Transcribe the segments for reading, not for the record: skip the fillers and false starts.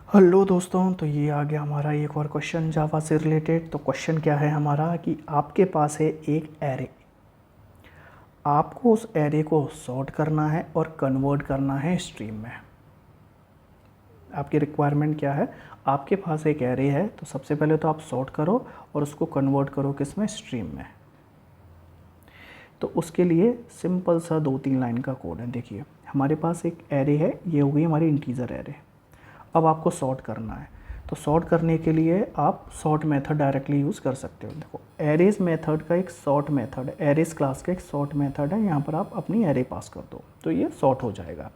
Hello दोस्तों, तो ये आ गया हमारा एक और क्वेश्चन जावा से रिलेटेड। तो क्वेश्चन क्या है हमारा कि आपके पास है एक एरे, आपको उस एरे को सॉर्ट करना है और कन्वर्ट करना है स्ट्रीम में। आपकी रिक्वायरमेंट क्या है? आपके पास एक एरे है, तो सबसे पहले तो आप सॉर्ट करो और उसको कन्वर्ट करो किस में? स्ट्रीम में। तो उसके लिए सिंपल सा 2-3 लाइन का कोड है। देखिए, हमारे पास एक एरे है, ये हो गई हमारी इंटीजर एरे। अब आपको सॉर्ट करना है, तो सॉर्ट करने के लिए आप सॉर्ट मेथड डायरेक्टली यूज़ कर सकते हो। देखो, एरेज मेथड का एक सॉर्ट मेथड, एरेज क्लास का एक सॉर्ट मेथड है। यहाँ पर आप अपनी एरे पास कर दो तो ये सॉर्ट हो जाएगा।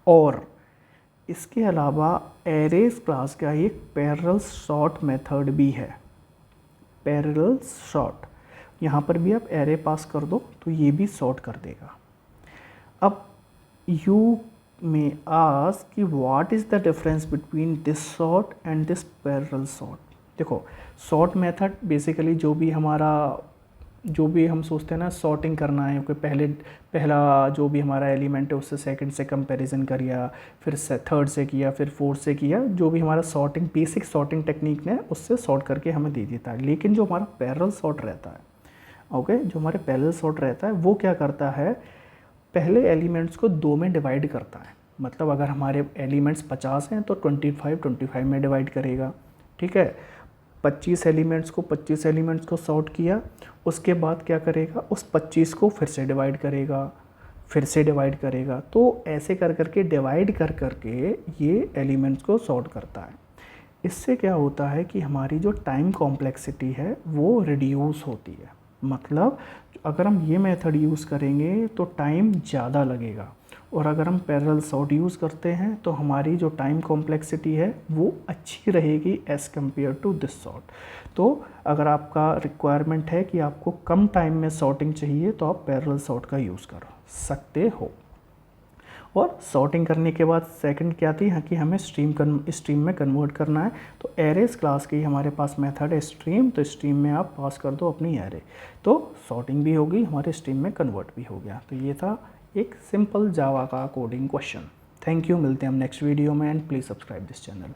और इसके अलावा एरेज क्लास का एक पैरेलल सॉर्ट मेथड भी है। पैरेलल सॉर्ट, यहाँ पर भी आप एरे पास कर दो तो ये भी सॉर्ट कर देगा। अब यू may ask कि what is the difference between this sort and this parallel sort। देखो, सॉर्ट मेथड बेसिकली जो भी हम सोचते हैं ना, सॉर्टिंग करना है, क्योंकि पहला जो भी हमारा एलिमेंट है उससे सेकंड से कंपैरिजन किया, फिर थर्ड से किया, फिर फोर्थ से किया, जो भी हमारा सॉर्टिंग बेसिक सॉर्टिंग टेक्निक है उससे सॉर्ट करके हमें दे देता है। लेकिन जो हमारा पैरेलल सॉर्ट रहता है, ओके, जो हमारे पैरेलल सॉर्ट रहता है वो क्या करता है, पहले एलिमेंट्स को 2 में डिवाइड करता है। मतलब अगर हमारे एलिमेंट्स 50 हैं तो 25 में डिवाइड करेगा। ठीक है, 25 एलिमेंट्स को सॉर्ट किया, उसके बाद क्या करेगा, उस 25 को फिर से डिवाइड करेगा। तो ऐसे कर करके डिवाइड कर करके ये एलिमेंट्स को सॉर्ट करता है। इससे क्या होता है कि हमारी जो टाइम कॉम्प्लेक्सिटी है वो रिड्यूस होती है। मतलब अगर हम ये मेथड यूज़ करेंगे तो टाइम ज़्यादा लगेगा, और अगर हम पैरेलल सॉर्ट यूज़ करते हैं तो हमारी जो टाइम कॉम्प्लेक्सिटी है वो अच्छी रहेगी as compare to this sort. तो अगर आपका रिक्वायरमेंट है कि आपको कम टाइम में सॉर्टिंग चाहिए तो आप पैरेलल सॉर्ट का यूज़ कर सकते हो। और सॉर्टिंग करने के बाद सेकंड क्या थी कि हमें स्ट्रीम में कन्वर्ट करना है। तो एरेज क्लास की हमारे पास मेथड है स्ट्रीम, तो स्ट्रीम में आप पास कर दो अपनी एरे, तो सॉर्टिंग भी होगी, हमारे स्ट्रीम में कन्वर्ट भी हो गया। तो ये था एक सिंपल जावा का कोडिंग क्वेश्चन। थैंक यू, मिलते हैं हम नेक्स्ट वीडियो में, and please subscribe this channel.